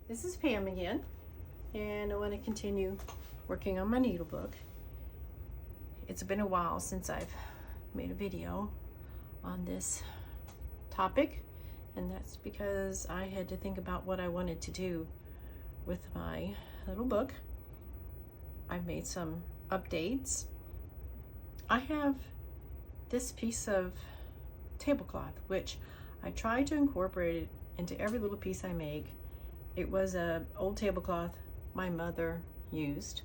This is Pam again, and I want to continue working on my needlebook. It's been a while since I've made a video on this topic, and that's because I had to think about what I wanted to do with my little book. I've made some updates. I have this piece of tablecloth, which I try to incorporate it into every little piece I make. It was an old tablecloth my mother used,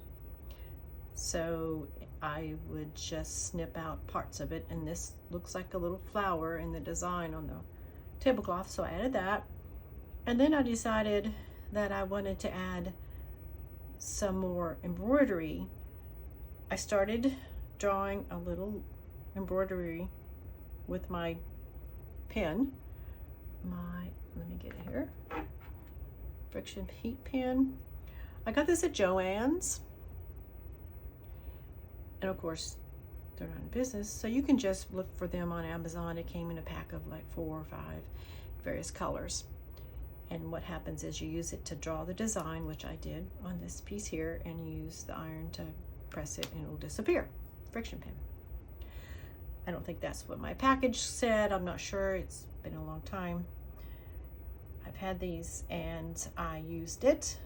so I would just snip out parts of it, and this looks like a little flower in the design on the tablecloth, so I added that. And then I decided that I wanted to add some more embroidery. I started drawing a little embroidery with my pen, let me get it here, friction heat pen. I got this at Joann's, and of course they're not in business, so you can just look for them on Amazon. It came in a pack of like 4 or 5 various colors, and what happens is you use it to draw the design, which I did on this piece here, and you use the iron to press it and it'll disappear. Friction pen. I don't think that's what my package said. I'm not sure. It's been a long time. I've had these and I used it.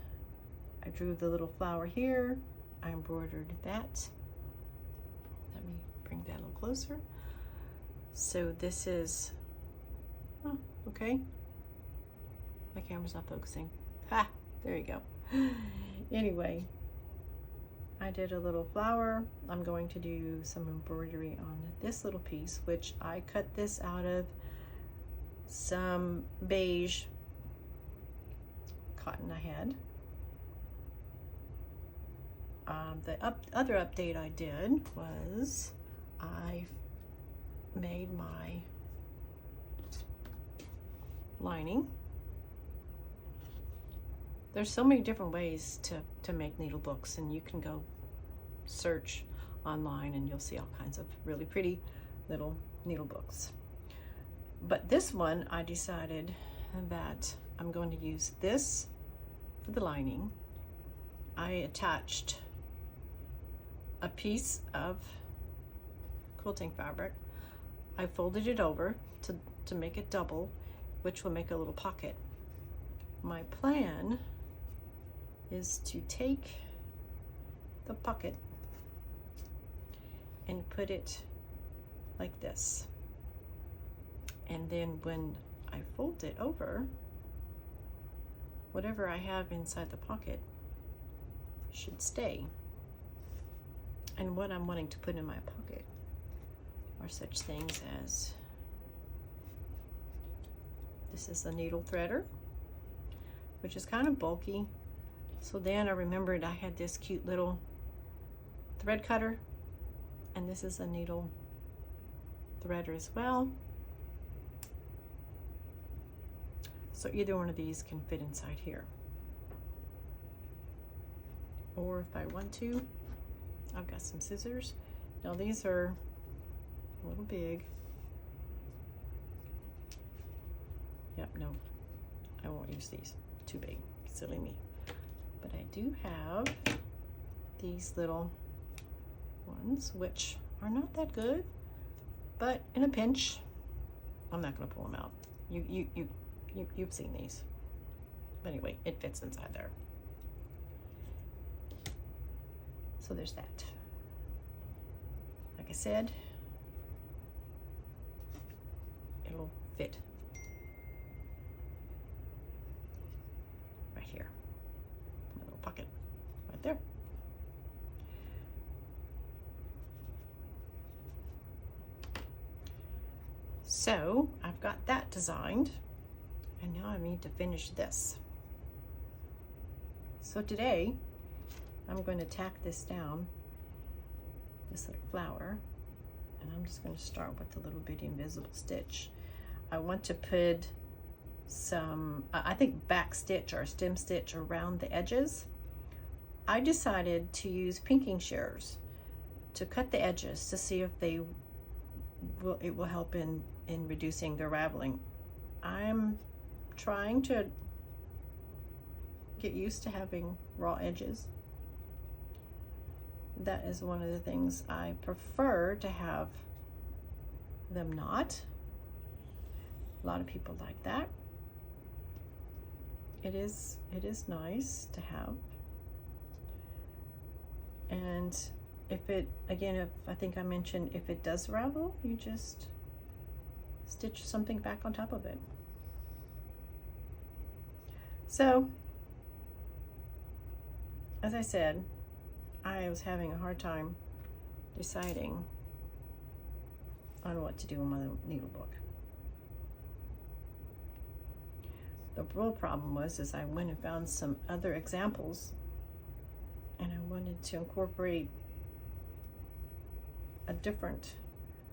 I drew the little flower here. I embroidered that. Let me bring that a little closer. So this is, oh, okay. My camera's not focusing. Ha, there you go. Anyway, I did a little flower. I'm going to do some embroidery on this little piece, which I cut this out of some beige cotton I had. The other update I did was I made my lining. There's so many different ways to make needle books, and you can go search online and you'll see all kinds of really pretty little needle books. But this one, I decided that I'm going to use this for the lining. I attached a piece of quilting fabric. I folded it over to make it double, which will make a little pocket. My plan is to take the pocket and put it like this. And then when I fold it over, whatever I have inside the pocket should stay. And what I'm wanting to put in my pocket are such things as, this is a needle threader, which is kind of bulky. So then I remembered I had this cute little thread cutter, and this is a needle threader as well. So either one of these can fit inside here. Or if I want to, I've got some scissors. Now these are a little big. Yep, no, I won't use these. Too big, silly me. But I do have these little ones, which are not that good, but in a pinch, I'm not gonna pull them out. You've seen these. But anyway, it fits inside there. So there's that. Like I said, it'll fit right here. My little pocket right there. So I've got that designed, and now I need to finish this. So today I'm going to tack this down, this little flower, and I'm just going to start with a little bitty invisible stitch. I want to put some, I think back stitch or stem stitch around the edges. I decided to use pinking shears to cut the edges to see if it will help in reducing the raveling. I'm trying to get used to having raw edges. That is one of the things I prefer to have them not. A lot of people like that. It is nice to have. And if it, again, if I think I mentioned, if it does ravel, you just stitch something back on top of it. So, as I said, I was having a hard time deciding on what to do in my needlebook. The real problem was I went and found some other examples, and I wanted to incorporate a different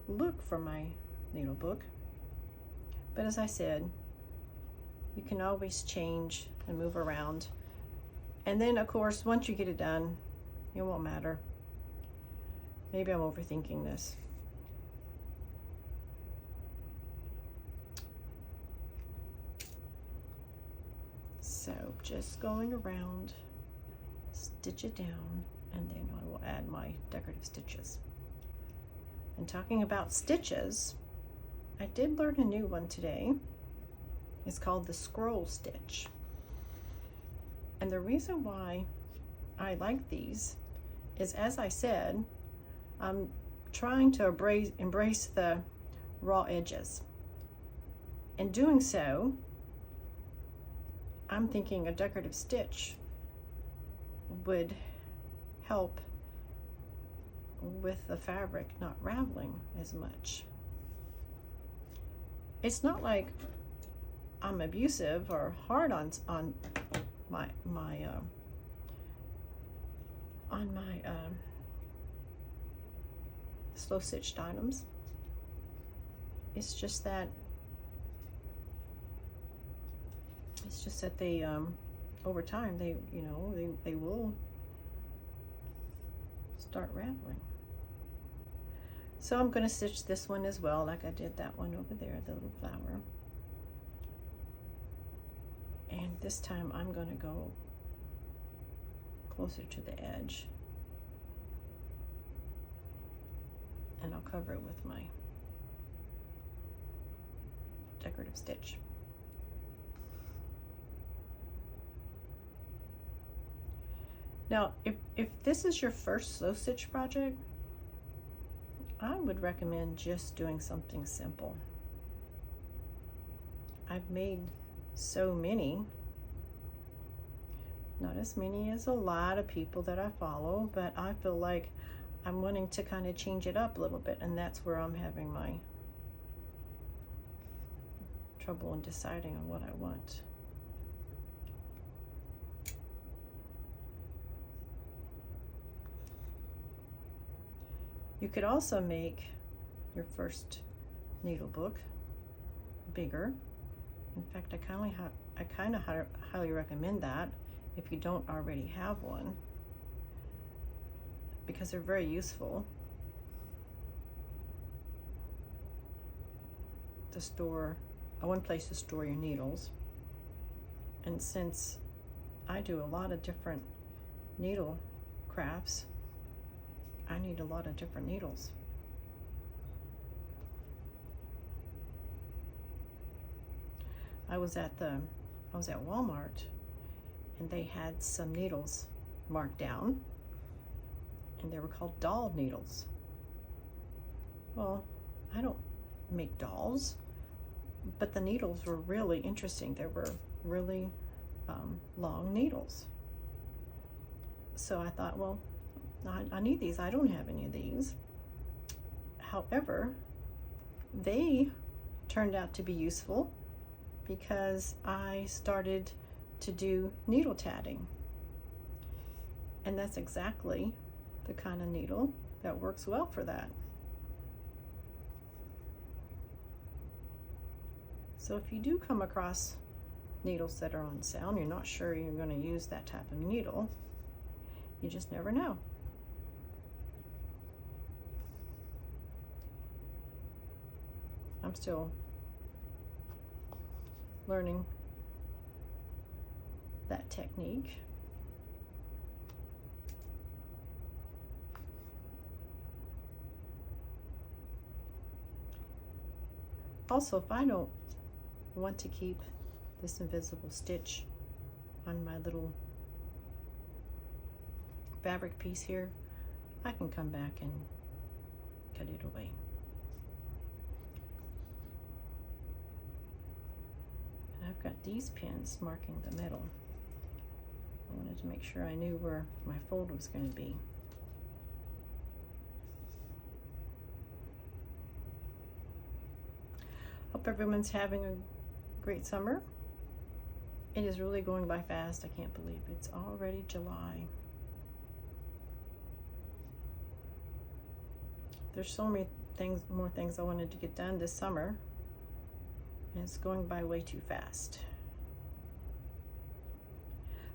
look for my needlebook. But as I said, you can always change and move around. And then, of course, once you get it done, it won't matter. Maybe I'm overthinking this. So just going around, stitch it down, and then I will add my decorative stitches. And talking about stitches, I did learn a new one today. It's called the scroll stitch. And the reason why I like these is, as I said, I'm trying to embrace the raw edges. In doing so, I'm thinking a decorative stitch would help with the fabric not raveling as much. It's not like I'm abusive or hard on my slow stitched items. It's just that they over time they will start raveling. So I'm going to stitch this one as well, like I did that one over there, the little flower. And this time I'm going to go closer to the edge, and I'll cover it with my decorative stitch. Now, if this is your first slow stitch project, I would recommend just doing something simple. I've made so many, not as many as a lot of people that I follow, but I feel like I'm wanting to kind of change it up a little bit, and that's where I'm having my trouble in deciding on what I want. You could also make your first needlebook bigger. In fact, I kind of highly recommend that if you don't already have one, because they're very useful to store, one place to store your needles. And since I do a lot of different needle crafts, I need a lot of different needles. I was at Walmart, and they had some needles marked down, and they were called doll needles. Well, I don't make dolls, but the needles were really interesting. They were really long needles. So I thought, well, I need these. I don't have any of these. However, they turned out to be useful because I started to do needle tatting. And that's exactly the kind of needle that works well for that. So if you do come across needles that are on sale and you're not sure you're going to use that type of needle, you just never know. I'm still learning that technique. Also, if I don't want to keep this invisible stitch on my little fabric piece here, I can come back and cut it away. And I've got these pins marking the middle. I wanted to make sure I knew where my fold was going to be. Hope everyone's having a great summer. It is really going by fast. I can't believe it's already July. There's so many more things I wanted to get done this summer, and it's going by way too fast.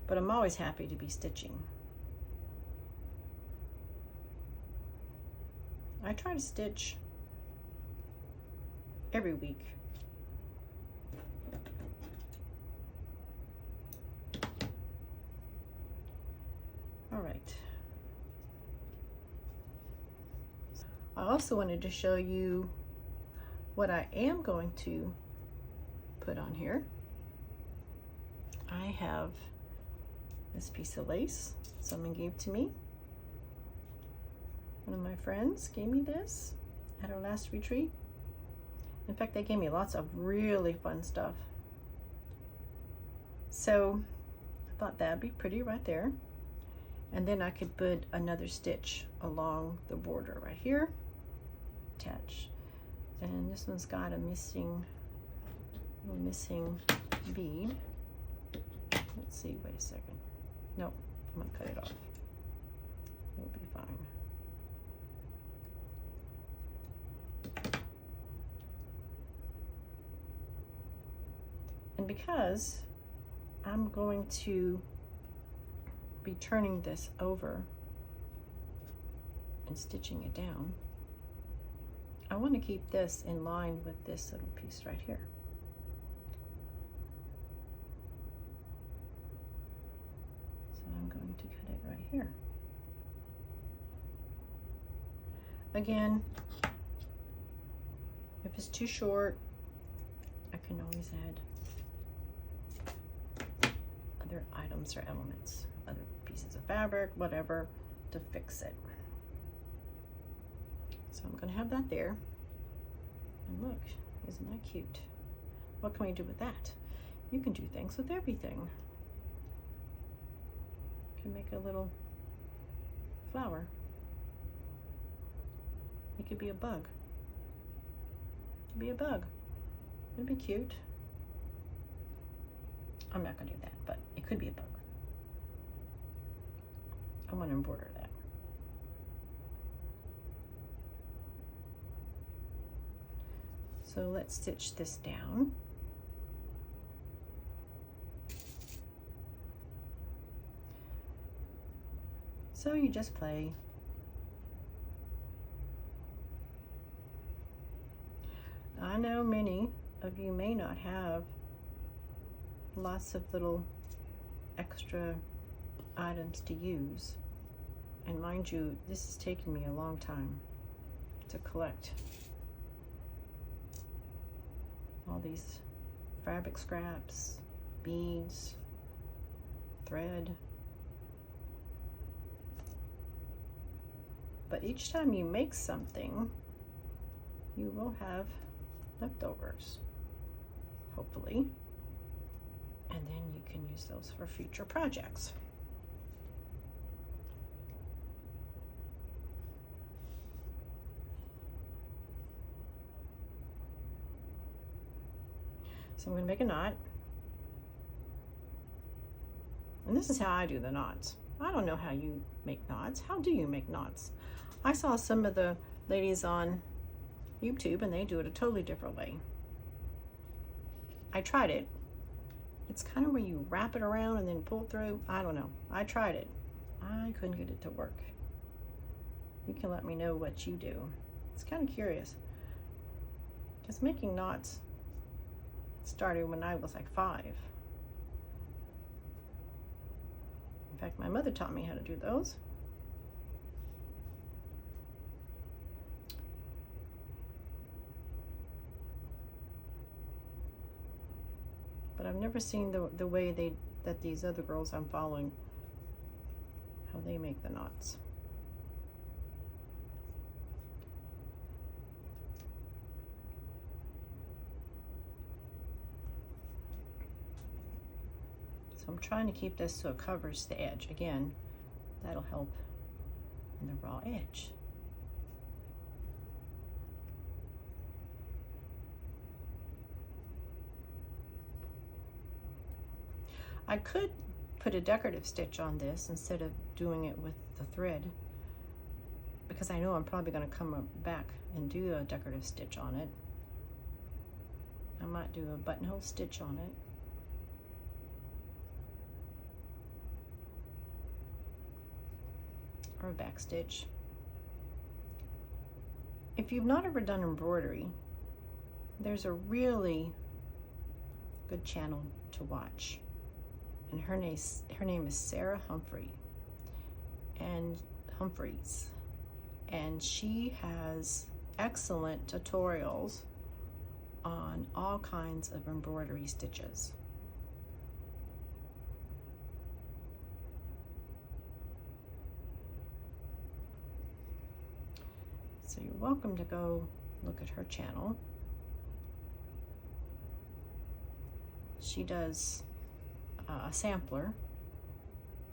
But I'm always happy to be stitching. I try to stitch every week. All right. I also wanted to show you what I am going to put on here. I have this piece of lace someone gave to me. One of my friends gave me this at our last retreat. In fact, they gave me lots of really fun stuff. So I thought that'd be pretty right there. And then I could put another stitch along the border right here, attach. And this one's got a missing bead. Let's see, wait a second. Nope, I'm gonna cut it off. It'll be fine. And because I'm going to be turning this over and stitching it down, I want to keep this in line with this little piece right here. So I'm going to cut it right here. Again, if it's too short, I can always add other items or elements, other pieces of fabric, whatever, to fix it. So I'm going to have that there. And look, isn't that cute? What can we do with that? You can do things with everything. You can make a little flower. It could be a bug. It could be a bug. It'd be cute. I'm not going to do that, but it could be a bug. I want to embroider that. So let's stitch this down. So you just play. I know many of you may not have lots of little extra items to use, and mind you, this has taken me a long time to collect all these fabric scraps, beads, thread. But each time you make something, you will have leftovers, hopefully, and then you can use those for future projects. So I'm going to make a knot, and this is how I do the knots. I don't know how you make knots. How do you make knots? I saw some of the ladies on YouTube and they do it a totally different way. I tried it. It's kind of where you wrap it around and then pull through. I don't know. I tried it. I couldn't get it to work. You can let me know what you do. It's kind of curious. Because making knots started when I was like 5. fact, my mother taught me how to do those. But I've never seen the way that these other girls I'm following, how they make the knots. So I'm trying to keep this so it covers the edge. Again, that'll help in the raw edge. I could put a decorative stitch on this instead of doing it with the thread, because I know I'm probably going to come back and do a decorative stitch on it. I might do a buttonhole stitch on it. Or a back stitch. If you've not ever done embroidery, there's a really good channel to watch. And her name is Sarah Humphreys, and she has excellent tutorials on all kinds of embroidery stitches. So you're welcome to go look at her channel. She does a sampler,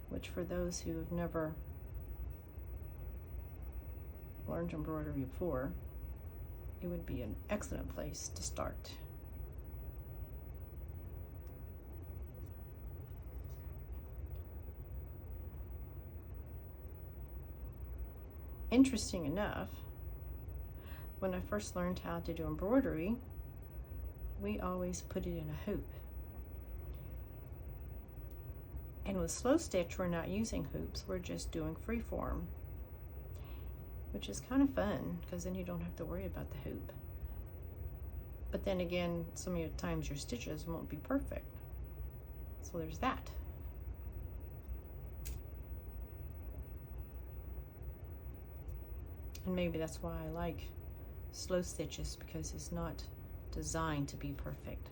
which for those who have never learned embroidery before, it would be an excellent place to start. Interesting enough, when I first learned how to do embroidery, we always put it in a hoop. And with slow stitch, we're not using hoops, we're just doing freeform, which is kind of fun because then you don't have to worry about the hoop. But then again, some of the times your stitches won't be perfect. So there's that. And maybe that's why I like slow stitches, because it's not designed to be perfect.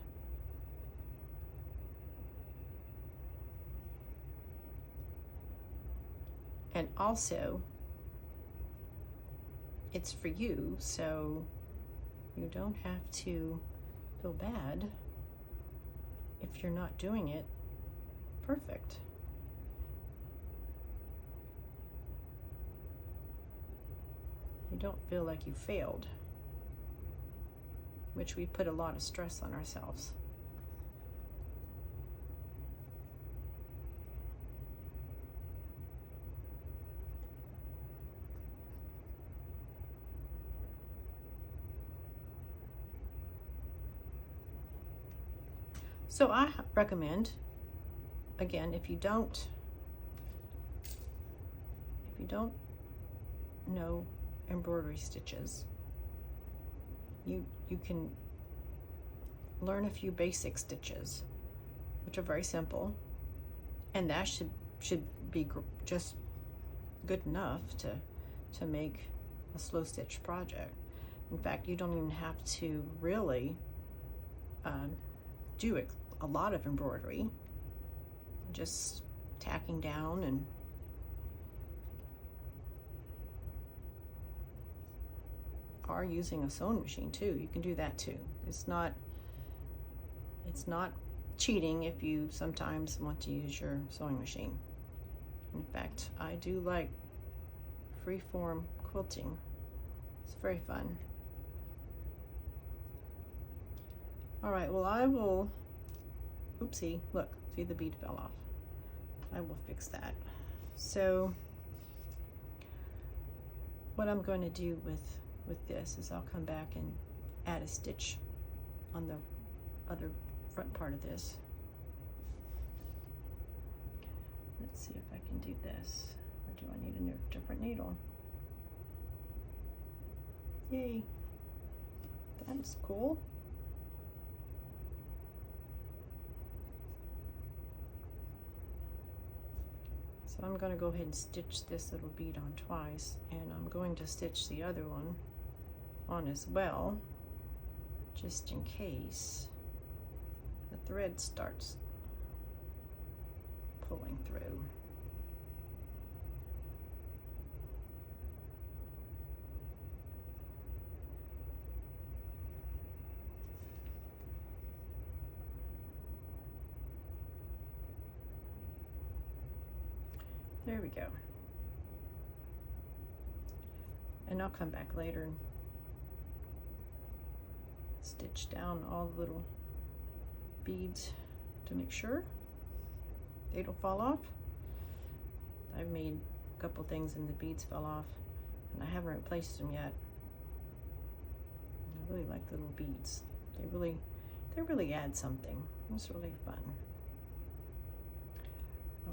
And also, it's for you, so you don't have to feel bad if you're not doing it perfect. You don't feel like you failed, which we put a lot of stress on ourselves. So I recommend, again, if you don't know embroidery stitches, you can learn a few basic stitches, which are very simple, and that should be just good enough to make a slow stitch project. In fact, you don't even have to really do a lot of embroidery, just tacking down and or using a sewing machine too. You can do that too. It's not cheating if you sometimes want to use your sewing machine. In fact, I do like freeform quilting. It's very fun. All right, well, I will, oopsie, look, see the bead fell off. I will fix that. So what I'm going to do with this is I'll come back and add a stitch on the other front part of this. Let's see if I can do this, or do I need a different needle? Yay, that's cool. So I'm going to go ahead and stitch this little bead on twice, and I'm going to stitch the other one on as well, just in case the thread starts pulling through. There we go. And I'll come back later and stitch down all the little beads to make sure they don't fall off. I've made a couple things and the beads fell off, and I haven't replaced them yet. I really like the little beads. They really add something. It's really fun.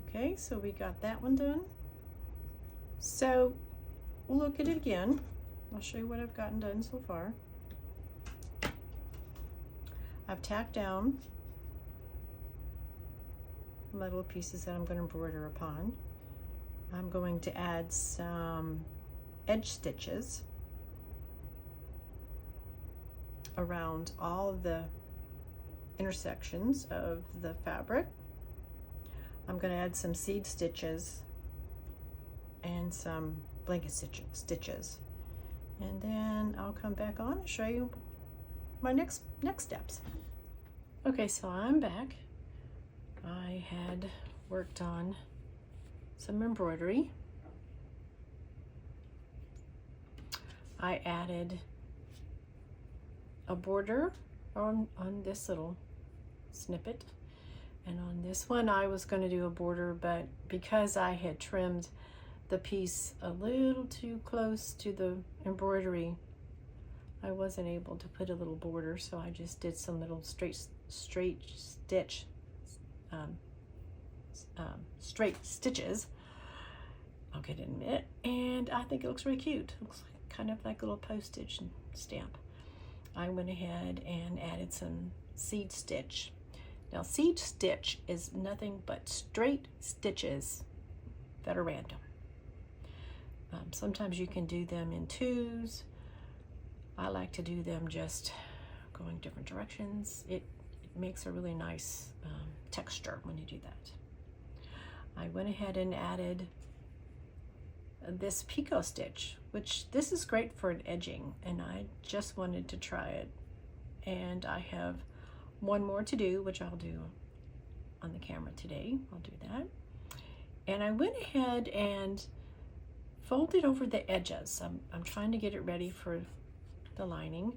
Okay, so we got that one done. So we'll look at it again. I'll show you what I've gotten done so far. I've tacked down my little pieces that I'm going to embroider upon. I'm going to add some edge stitches around all of the intersections of the fabric. I'm going to add some seed stitches and some blanket stitches, and then I'll come back on and show you my next steps. Okay, so I'm back. I had worked on some embroidery. I added a border on this little snippet. And on this one, I was going to do a border, but because I had trimmed the piece a little too close to the embroidery, I wasn't able to put a little border, so I just did some little straight stitches. I'll get it in a minute, and I think it looks really cute. It looks like, kind of like a little postage stamp. I went ahead and added some seed stitch. Now, seed stitch is nothing but straight stitches that are random. Sometimes you can do them in twos. I like to do them just going different directions. It makes a really nice texture when you do that. I went ahead and added this picot stitch, which this is great for an edging, and I just wanted to try it. And I have one more to do, which I'll do on the camera today. I'll do that. And I went ahead and folded over the edges. I'm trying to get it ready for the lining.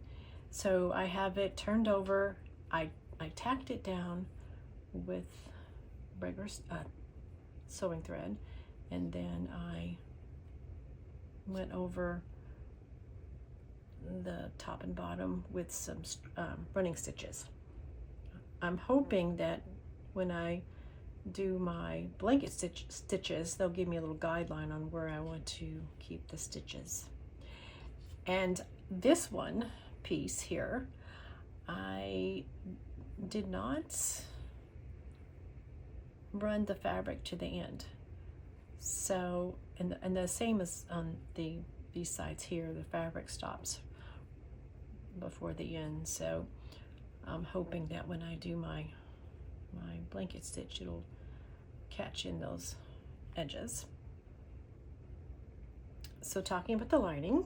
So I have it turned over. I tacked it down with regular sewing thread, and then I went over the top and bottom with some running stitches. I'm hoping that when I do my blanket stitches, they'll give me a little guideline on where I want to keep the stitches. And this one piece here, I did not run the fabric to the end. So, and the same as on these sides here, the fabric stops before the end. So I'm hoping that when I do my blanket stitch, it'll catch in those edges. So talking about the lining,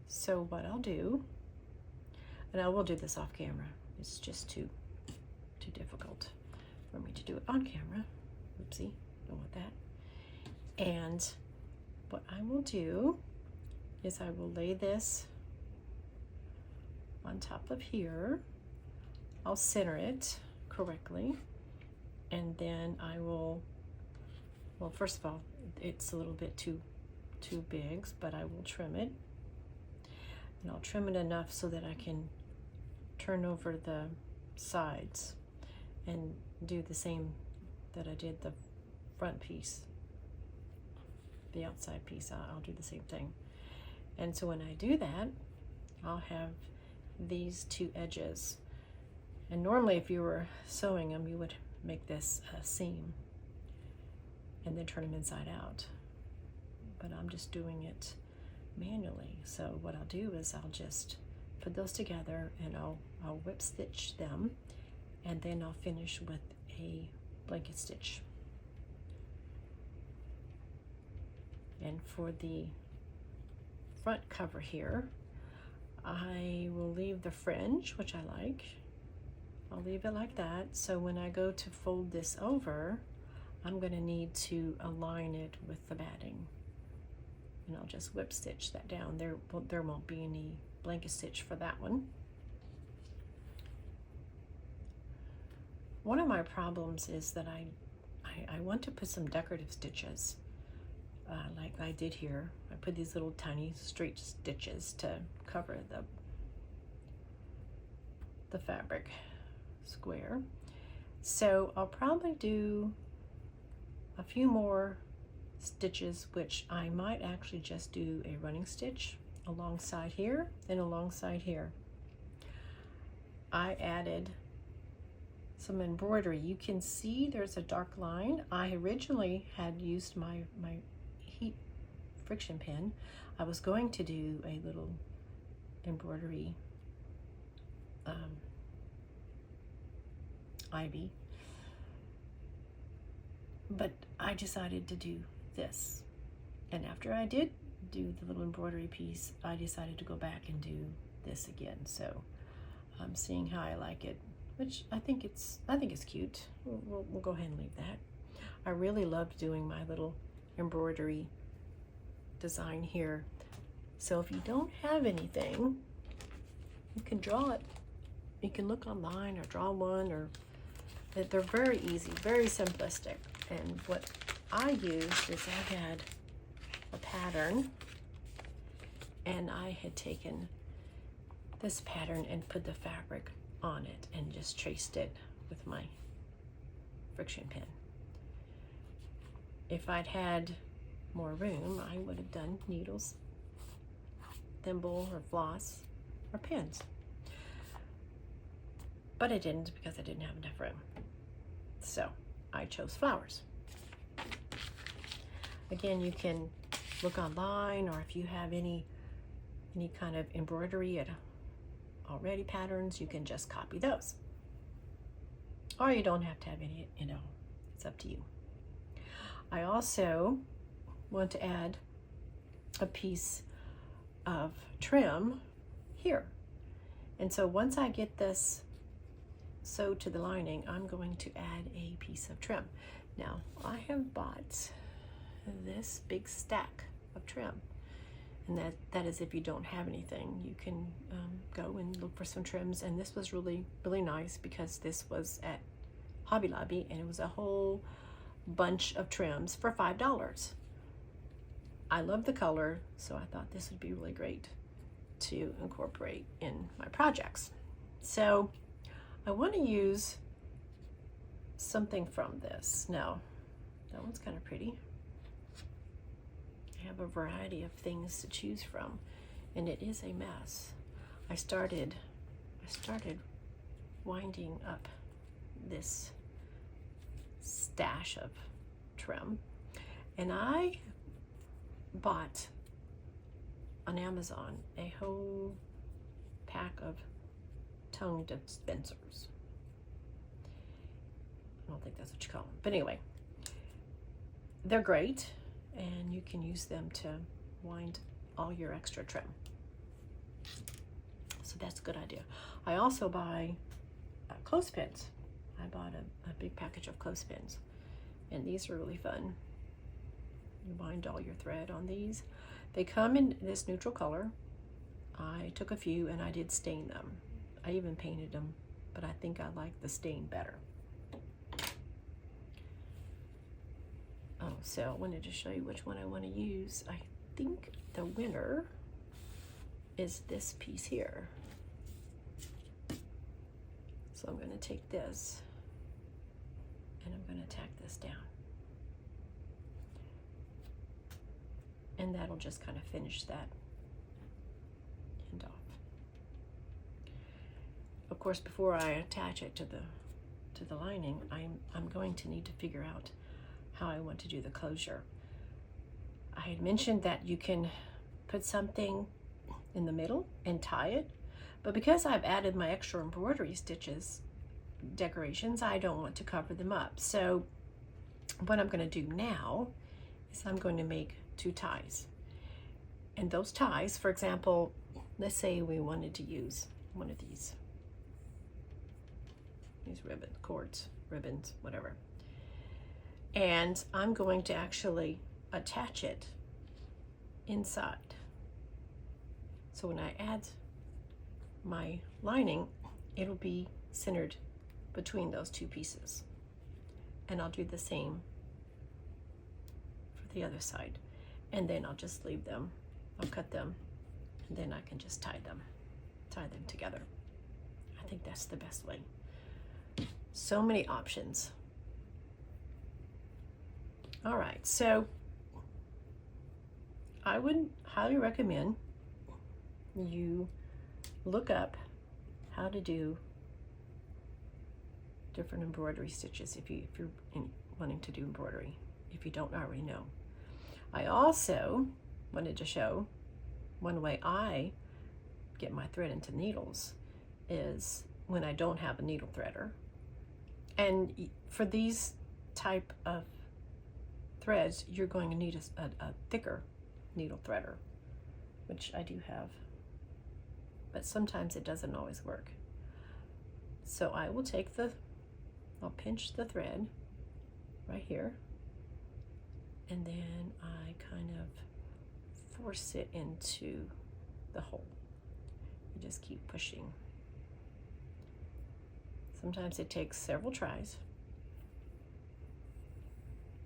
so what I'll do, and I will do this off camera, it's just too difficult for me to do it on camera. Oopsie, don't want that. And what I will do is I will lay this on top of here. I'll center it correctly, and then I will, well, first of all, it's a little bit too big, but I will trim it. And I'll trim it enough so that I can turn over the sides and do the same that I did the front piece, the outside piece. I'll do the same thing. And so when I do that, I'll have these two edges. And normally if you were sewing them, you would make this a seam and then turn them inside out. But I'm just doing it manually. So what I'll do is I'll just put those together and I'll whip stitch them, and then I'll finish with a blanket stitch. And for the front cover here, I will leave the fringe, which I like. I'll leave it like that. So when I go to fold this over, I'm going to need to align it with the batting. And I'll just whip stitch that down. There won't be any blanket stitch for that one. One of my problems is that I want to put some decorative stitches, like I did here. I put these little tiny straight stitches to cover the fabric square. So I'll probably do a few more stitches, which I might actually just do a running stitch alongside here and alongside here. I added some embroidery. You can see there's a dark line. I originally had used my heat friction pen. I was going to do a little embroidery ivy, but I decided to do this. And after I did do the little embroidery piece, I decided to go back and do this again. So I'm seeing how I like it, which I think it's cute. We'll go ahead and leave that. I really loved doing my little embroidery design here. So if you don't have anything, you can draw it. You can look online or draw one, or they're very easy, very simplistic. And what I used is I had a pattern, and I had taken this pattern and put the fabric on it and just traced it with my friction pen. If I'd had more room, I would have done needles, thimble or floss or pins. But I didn't, because I didn't have enough room. So I chose flowers. Again, you can look online, or if you have any kind of embroidery already patterns, you can just copy those. Or you don't have to have any, it's up to you. I also want to add a piece of trim here. And so once I get this sewed to the lining, I'm going to add a piece of trim. Now, I have bought this big stack of trim, and that is if you don't have anything, you can go and look for some trims. And this was really nice, because this was at Hobby Lobby, and it was a whole bunch of trims for $5. I love the color, so I thought this would be really great to incorporate in my projects. So I want to use something from this. Now, that one's kind of pretty. I have a variety of things to choose from, and it is a mess. I started winding up this stash of trim, and I bought on Amazon a whole pack of tongue dispensers. I don't think that's what you call them, but anyway, they're great, and you can use them to wind all your extra trim. So that's a good idea. I also buy clothespins. I bought a big package of clothespins, and these are really fun. You wind all your thread on these. They come in this neutral color. I took a few and I did stain them. I even painted them, but I think I like the stain better. Oh, so I wanted to show you which one I want to use. I think the winner is this piece here. So I'm going to take this and I'm going to tack this down. And that'll just kind of finish that end off. Of course, before I attach it to to the lining, I'm going to need to figure out how I want to do the closure. I had mentioned that you can put something in the middle and tie it, but because I've added my extra embroidery stitches, decorations, I don't want to cover them up. So what I'm going to do now is I'm going to make 2 ties. And those ties, for example, let's say we wanted to use one of these ribbons, whatever. And I'm going to actually attach it inside. So when I add my lining, it'll be centered between those 2 pieces. And I'll do the same for the other side. And then I'll just leave them, I'll cut them, and then I can just tie them together. I think that's the best way. So many options. All right, so I would highly recommend you look up how to do different embroidery stitches if you're wanting to do embroidery, if you don't already know. I also wanted to show one way I get my thread into needles is when I don't have a needle threader. And for these type of threads, you're going to need a thicker needle threader, which I do have, but sometimes it doesn't always work. So I will take I'll pinch the thread right here, and then I kind of force it into the hole. You just keep pushing. Sometimes it takes several tries,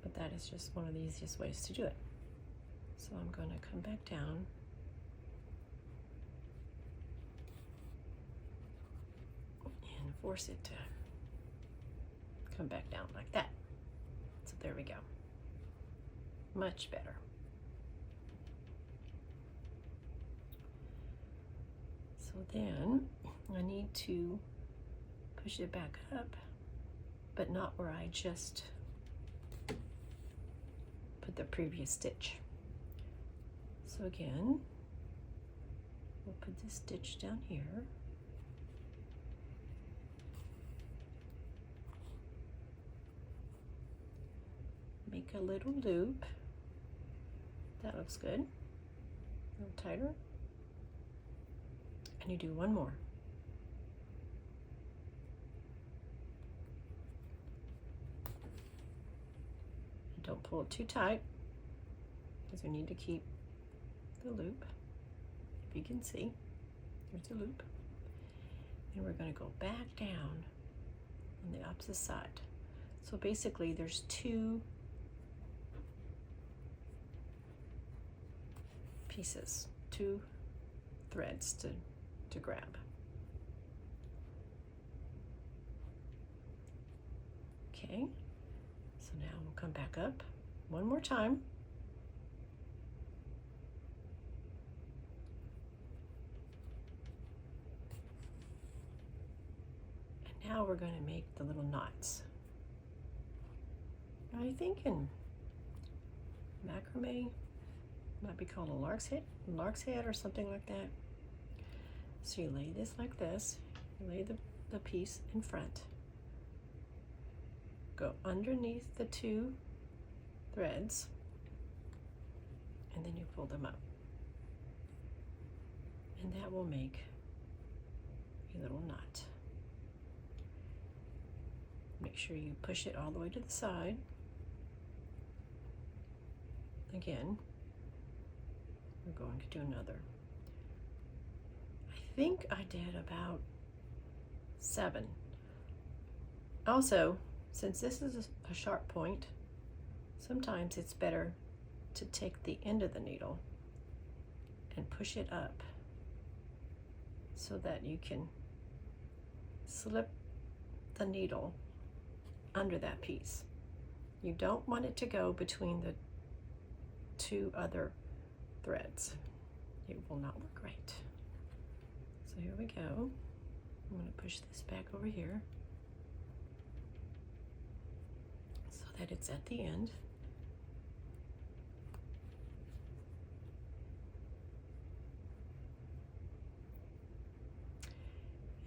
but that is just one of the easiest ways to do it. So I'm going to come back down and force it to come back down like that. So there we go. Much better. So then I need to push it back up, but not where I just put the previous stitch. So again, we'll put this stitch down here. Make a little loop. That looks good. A little tighter. And you do one more. And don't pull it too tight, because we need to keep the loop. If you can see, there's a loop. And we're going to go back down on the opposite side. So basically there's 2 pieces, 2 threads to grab. Okay, so now we'll come back up one more time. And now we're going to make the little knots. I think in macrame, might be called a lark's head or something like that. So you lay this like this, you lay the piece in front, go underneath the 2 threads, and then you pull them up. And that will make a little knot. Make sure you push it all the way to the side. Again, we're going to do another. I think I did about 7. Also, since this is a sharp point, sometimes it's better to take the end of the needle and push it up so that you can slip the needle under that piece. You don't want it to go between the 2 other threads. It will not work right. So here we go. I'm going to push this back over here. that it's at the end.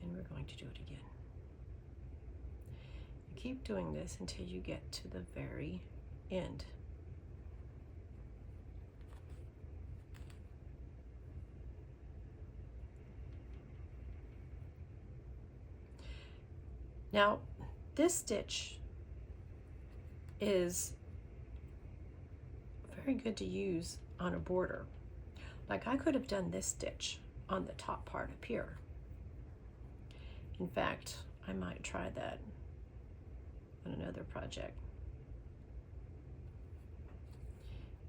And we're going to do it again. You keep doing this until you get to the very end. Now, this stitch is very good to use on a border. Like I could have done this stitch on the top part up here. In fact, I might try that on another project.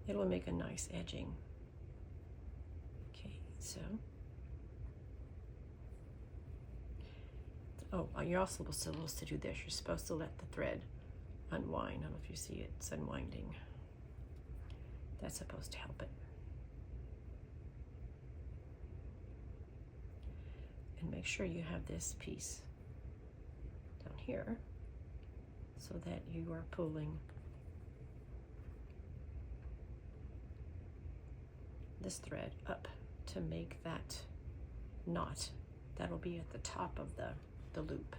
It'll make a nice edging. Okay, so. Oh, you're also supposed to do this. You're supposed to let the thread unwind. I don't know if you see it, it's unwinding. That's supposed to help it. And make sure you have this piece down here so that you are pulling this thread up to make that knot. That'll be at the top of the loop.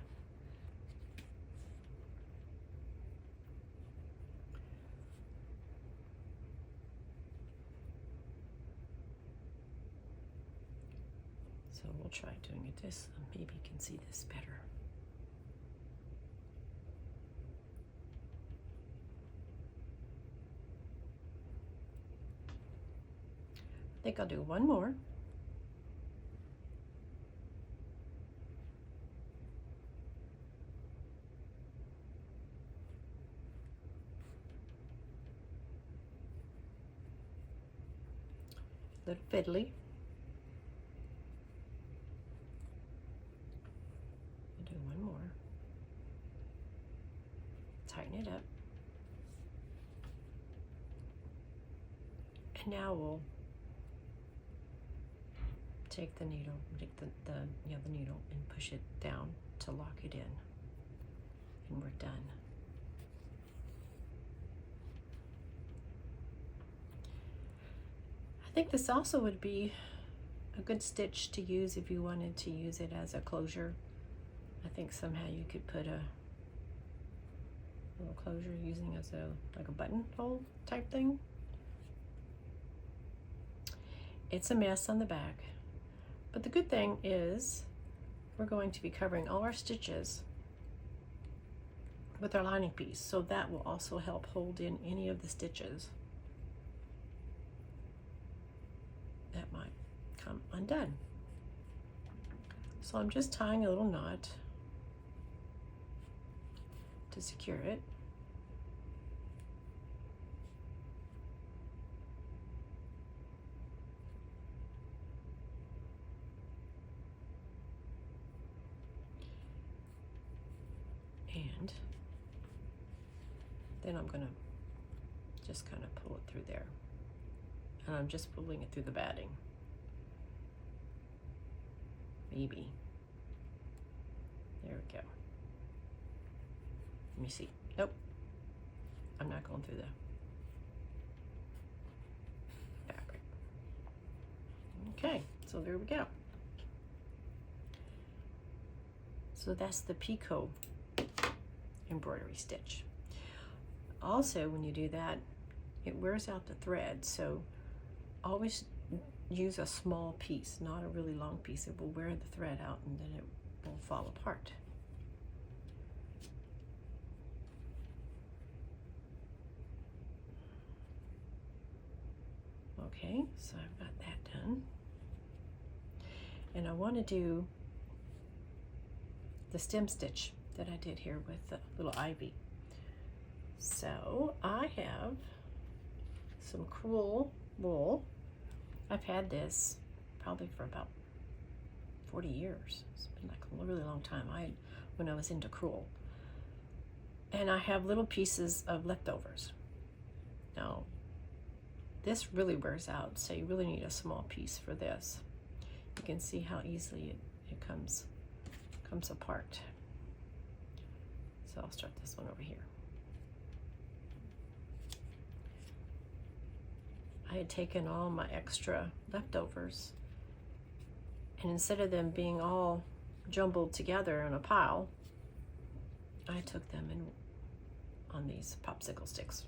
So we'll try doing it this, maybe you can see this better. I think I'll do one more. Little fiddly. I'll do one more. Tighten it up. And now we'll take the needle, take the needle and push it down to lock it in. And we're done. I think this also would be a good stitch to use if you wanted to use it as a closure. I think somehow you could put a little closure using as like a buttonhole type thing. It's a mess on the back, but the good thing is we're going to be covering all our stitches with our lining piece, so that will also help hold in any of the stitches that might come undone. So I'm just tying a little knot to secure it. And then I'm going to just kind of pull it through there. And I'm just pulling it through the batting. Maybe. There we go. Let me see. Nope. I'm not going through the fabric. Okay, so there we go. So that's the picot embroidery stitch. Also, when you do that, it wears out the thread, so always use a small piece, not a really long piece. It will wear the thread out and then it will fall apart. Okay, so I've got that done. And I want to do the stem stitch that I did here with the little ivy. So I have some crewel wool. I've had this probably for about 40 years. It's been like a really long time when I was into crewel. And I have little pieces of leftovers. Now, this really wears out, so you really need a small piece for this. You can see how easily it comes apart. So I'll start this one over here. I had taken all my extra leftovers, and instead of them being all jumbled together in a pile, I took them in on these popsicle sticks.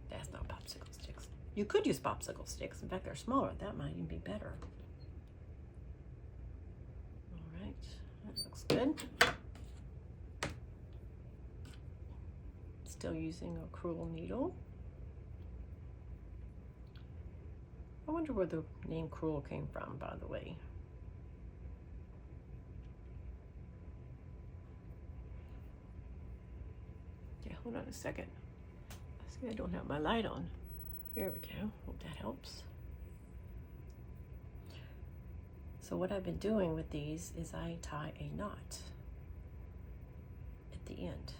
That's not popsicle sticks. You could use popsicle sticks. In fact, they're smaller. That might even be better. All right, that looks good. Still using a crewel needle. I wonder where the name crewel came from, by the way. Yeah, hold on a second. See, I don't have my light on. There we go. Hope that helps. So what I've been doing with these is I tie a knot at the end.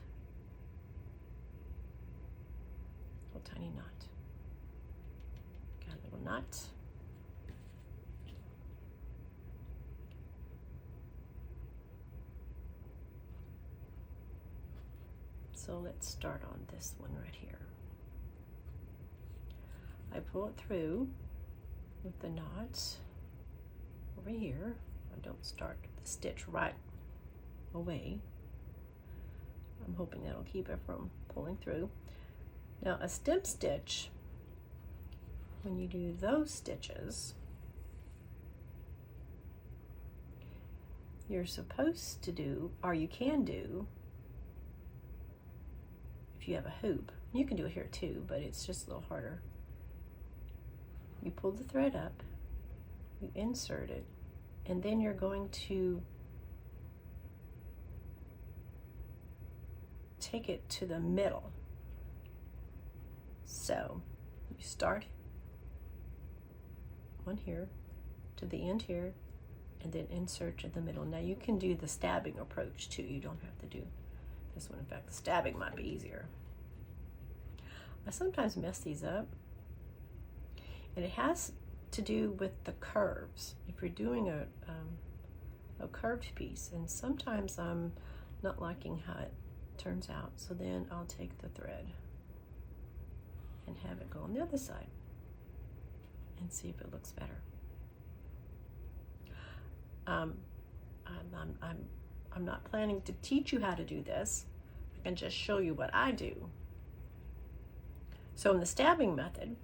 Little tiny knot. Got a little knot. So let's start on this one right here. I pull it through with the knots over here. I don't start the stitch right away. I'm hoping that'll keep it from pulling through. Now a stem stitch, when you do those stitches, you're supposed to do, or you can do, if you have a hoop, you can do it here too, but it's just a little harder. You pull the thread up, you insert it, and then you're going to take it to the middle. So you start one here to the end here, and then insert to the middle. Now you can do the stabbing approach too. You don't have to do this one. In fact, the stabbing might be easier. I sometimes mess these up, and it has to do with the curves. If you're doing a curved piece, and sometimes I'm not liking how it turns out, so then I'll take the thread and have it go on the other side and see if it looks better. I'm not planning to teach you how to do this. I can just show you what I do. So in the stabbing method,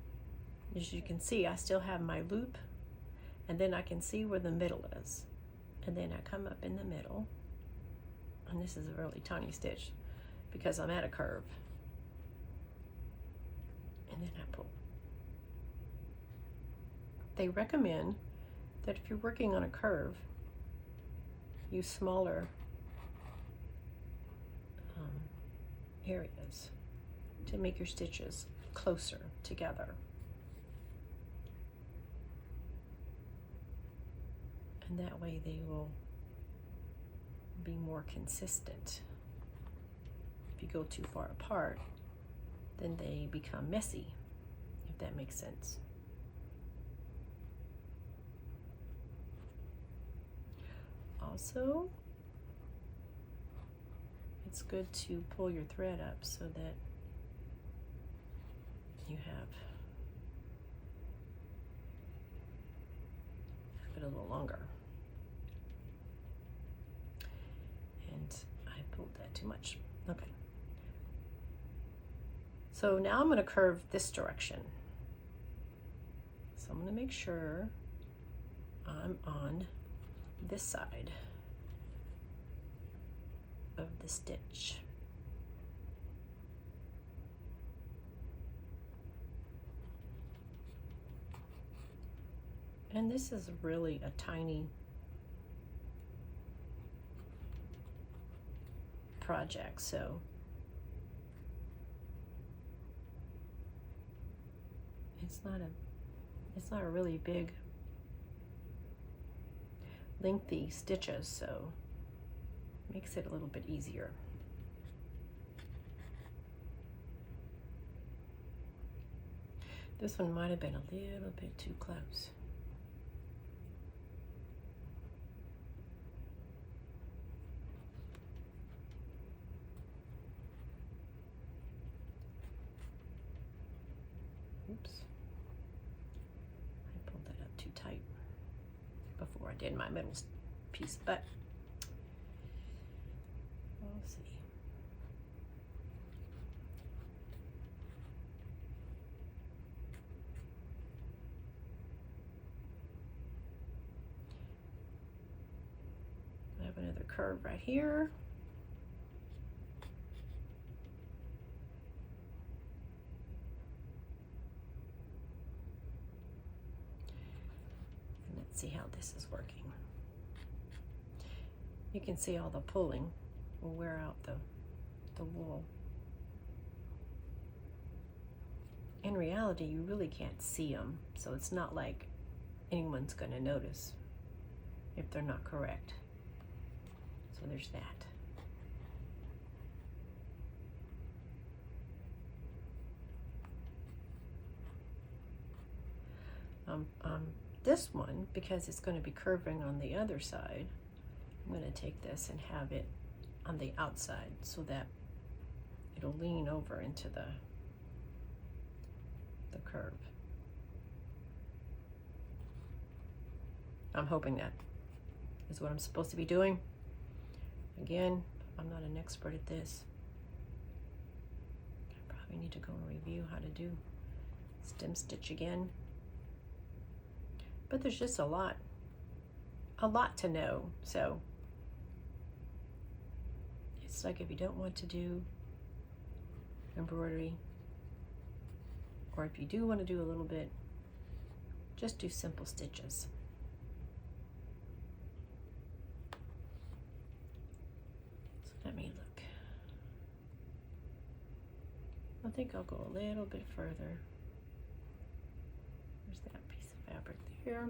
as you can see, I still have my loop, and then I can see where the middle is. And then I come up in the middle, and this is a really tiny stitch because I'm at a curve. And then I pull. They recommend that if you're working on a curve, use smaller areas to make your stitches closer together. And that way they will be more consistent. If you go too far apart, then they become messy, if that makes sense. Also, it's good to pull your thread up so that you have it a little longer. And I pulled that too much. Okay. So now I'm going to curve this direction. So I'm going to make sure I'm on this side of the stitch. And this is really a tiny project, so it's not a really big lengthy stitches, so it makes it a little bit easier. This one might have been a little bit too close. Oops. I did my middle piece, but we'll see. I have another curve right here. And let's see how this is working. You can see all the pulling will wear out the wool. In reality, you really can't see them, so it's not like anyone's going to notice if they're not correct. So there's that. This one, because it's going to be curving on the other side, I'm going to take this and have it on the outside so that it'll lean over into the curve. I'm hoping that is what I'm supposed to be doing. Again, I'm not an expert at this. I probably need to go and review how to do stem stitch again. But there's just a lot to know. So it's like if you don't want to do embroidery, or if you do want to do a little bit, just do simple stitches. So let me look. I think I'll go a little bit further. There's that piece of fabric there.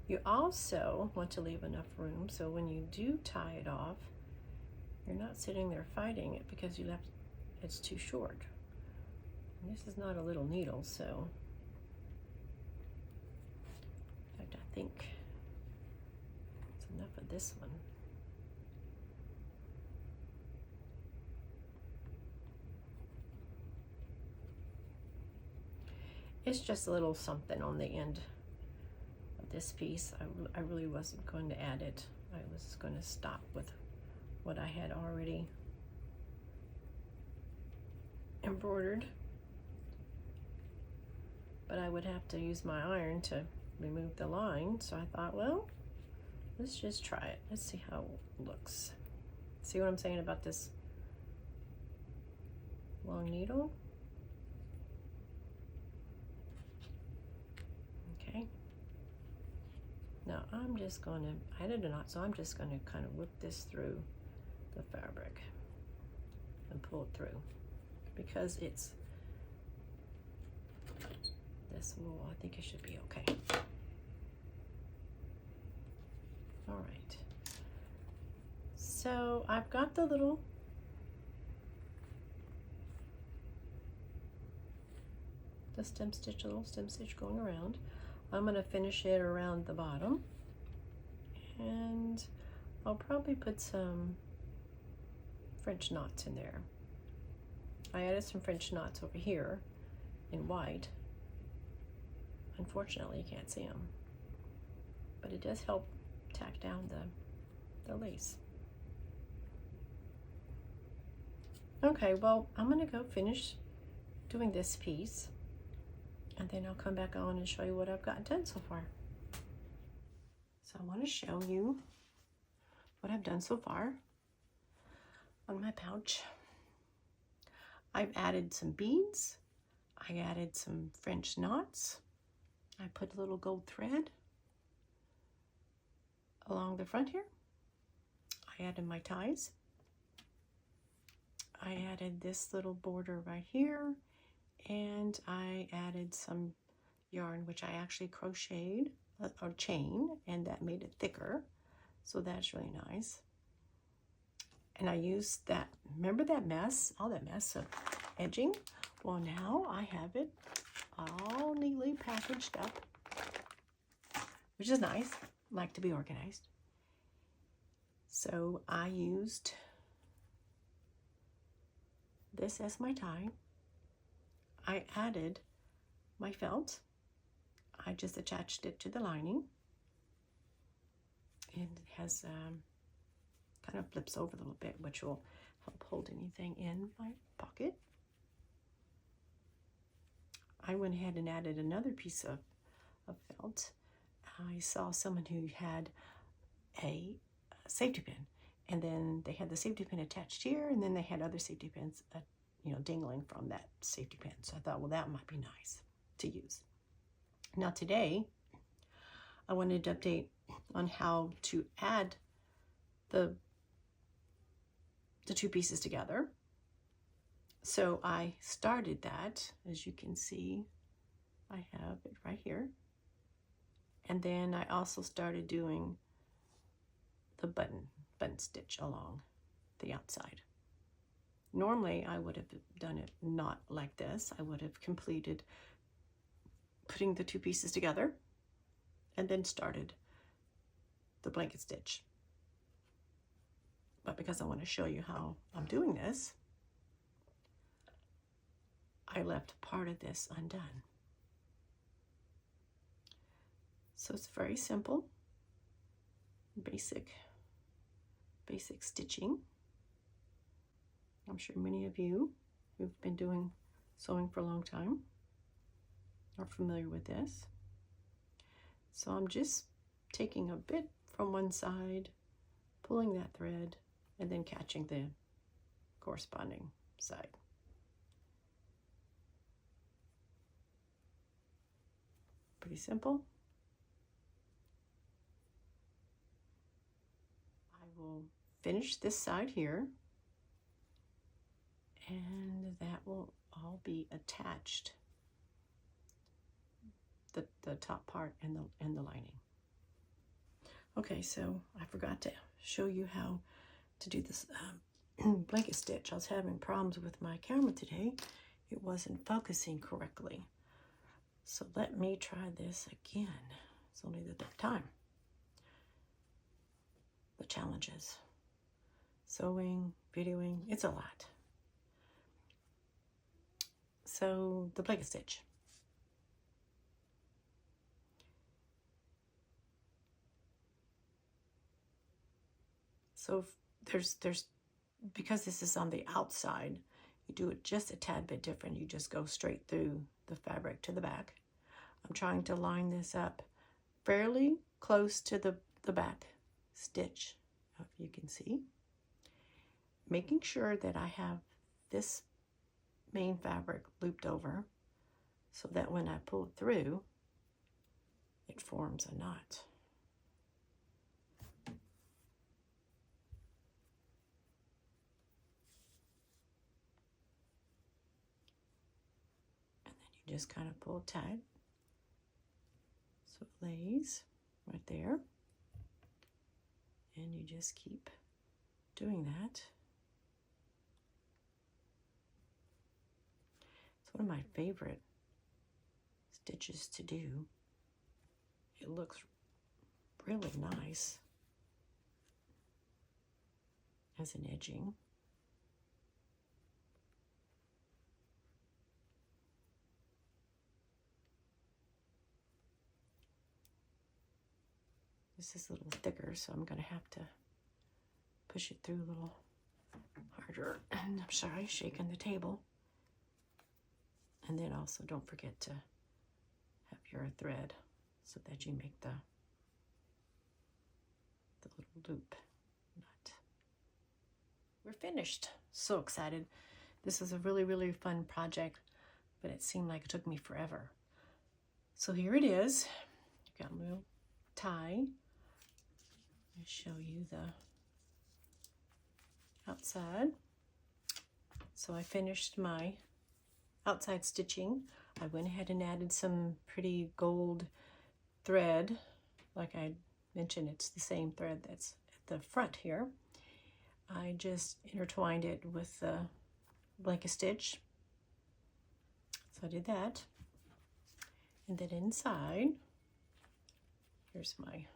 You also want to leave enough room so when you do tie it off, you're not sitting there fighting it because it's too short. And this is not a little needle, so in fact, I think it's enough of this one. It's just a little something on the end of this piece. I really wasn't going to add it. I was going to stop with what I had already embroidered. But I would have to use my iron to remove the line. So I thought, well, let's just try it. Let's see how it looks. See what I'm saying about this long needle? Okay. Now I'm just going to, I did a knot, so I'm just going to kind of whip this through the fabric and pull it through because it's this wool. I think it should be okay. All right. So I've got the little stem stitch, a little stem stitch going around. I'm going to finish it around the bottom, and I'll probably put some French knots in there. I added some French knots over here in white. Unfortunately, you can't see them, but it does help tack down the lace. Okay, well, I'm going to go finish doing this piece, and then I'll come back on and show you what I've gotten done so far. So I want to show you what I've done so far on my pouch. I've added some beads. I added some French knots. I put a little gold thread along the front here. I added my ties. I added this little border right here, and I added some yarn, which I actually crocheted a chain, and that made it thicker, so that's really nice. And I used that, remember that mess, all that mess of edging? Well, now I have it all neatly packaged up, which is nice. I like to be organized. So I used this as my tie. I added my felt. I just attached it to the lining. And it has kind of flips over a little bit, which will help hold anything in my pocket. I went ahead and added another piece of felt. I saw someone who had a safety pin, and then they had the safety pin attached here, and then they had other safety pins, dangling from that safety pin. So I thought, well, that might be nice to use. Now today, I wanted to update on how to add the two pieces together. So I started that, as you can see, I have it right here. And then I also started doing the button stitch along the outside. Normally I would have done it not like this. I would have completed putting the two pieces together and then started the blanket stitch. But because I want to show you how I'm doing this, I left part of this undone. So it's very simple, basic stitching. I'm sure many of you who've been doing sewing for a long time are familiar with this. So I'm just taking a bit from one side, pulling that thread, and then catching the corresponding side. Pretty simple. I will finish this side here, and that will all be attached, the top part and the lining. Okay, so I forgot to show you how to do this blanket stitch. I was having problems with my camera today. It wasn't focusing correctly. So let me try this again. It's only the third time. The challenges. Sewing, videoing, it's a lot. So the blanket stitch. So there's because this is on the outside, you do it just a tad bit different. You just go straight through the fabric to the back. I'm trying to line this up fairly close to the back stitch, if you can see. Making sure that I have this main fabric looped over so that when I pull it through, it forms a knot. And then you just kind of pull it tight so it lays right there. And you just keep doing that. It's one of my favorite stitches to do. It looks really nice as an edging. This is a little thicker, so I'm going to have to push it through a little harder. And I'm sorry, shaking the table. And then also don't forget to have your thread so that you make the little loop knot. We're finished. So excited. This is a really, really fun project, but it seemed like it took me forever. So here it is. You've got a little tie. I'll show you the outside. So I finished my outside stitching. I went ahead and added some pretty gold thread. Like I mentioned, it's the same thread that's at the front here. I just intertwined it with the blanket stitch. So I did that. And then inside, here's my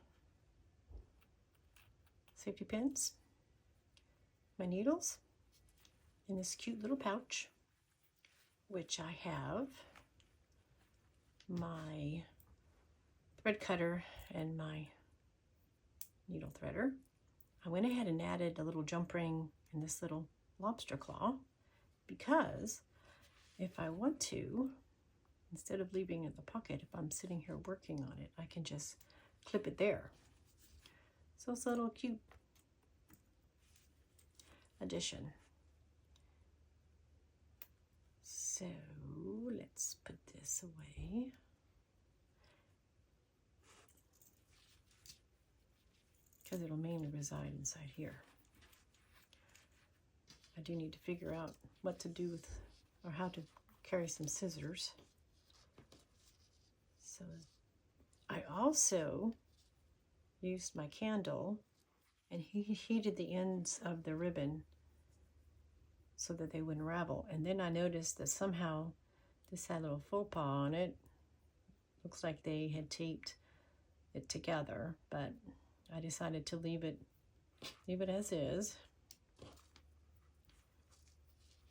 safety pins, my needles, in this cute little pouch, which I have my thread cutter and my needle threader. I went ahead and added a little jump ring and this little lobster claw, because if I want to, instead of leaving it in the pocket, if I'm sitting here working on it, I can just clip it there. So it's a little cute addition. So let's put this away. Because it'll mainly reside inside here. I do need to figure out what to do with, or how to carry some scissors. So I also used my candle and heated the ends of the ribbon so that they wouldn't ravel. And then I noticed that somehow this had a little faux pas on it. Looks like they had taped it together, but I decided to leave it as is.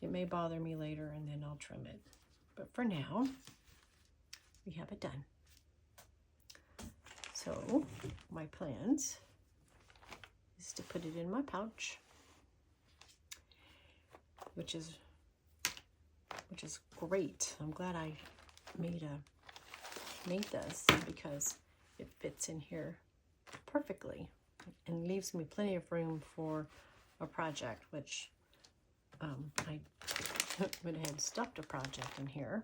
It may bother me later and then I'll trim it. But for now, we have it done. So my plans is to put it in my pouch, which is great. I'm glad I made this, because it fits in here perfectly and leaves me plenty of room for a project, which I went ahead and stuffed a project in here.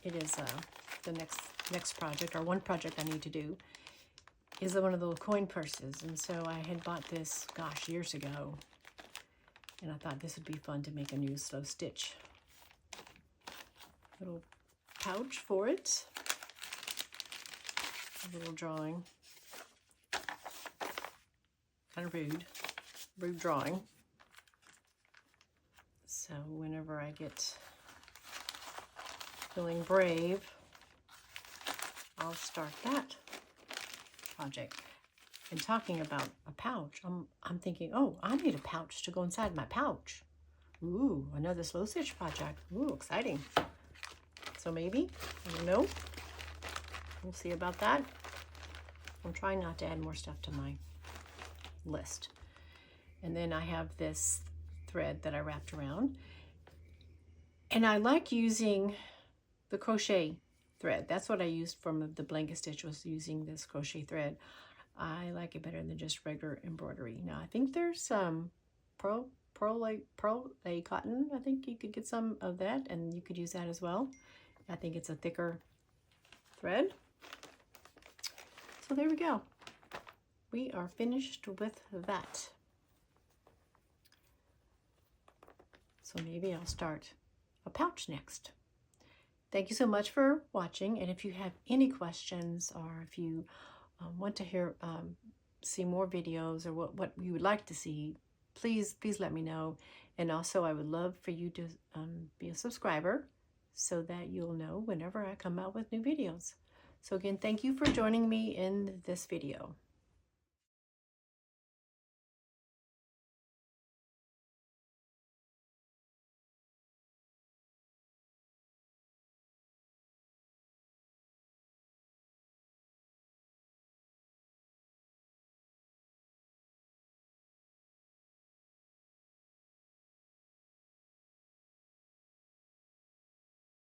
It is the next project, or one project I need to do, is one of the little coin purses. And so I had bought this, gosh, years ago, and I thought this would be fun to make a new slow stitch little pouch for it. A little drawing. Kind of rude drawing. So whenever I get feeling brave, I'll start that project. And talking about a pouch, I'm thinking, oh, I need a pouch to go inside my pouch. Ooh, another slow stitch project. Ooh, exciting. So maybe, I don't know. We'll see about that. I'm trying not to add more stuff to my list. And then I have this thread that I wrapped around. And I like using the crochet thread. That's what I used from the blanket stitch, was using this crochet thread. I like it better than just regular embroidery. Now I think there's some pearl cotton. I think you could get some of that and you could use that as well. I think it's a thicker thread. So there we go. We are finished with that. So maybe I'll start a pouch next. Thank you so much for watching. And if you have any questions, or if you want to see more videos, or what you would like to see, please let me know. And also I would love for you to be a subscriber so that you'll know whenever I come out with new videos. So again, thank you for joining me in this video.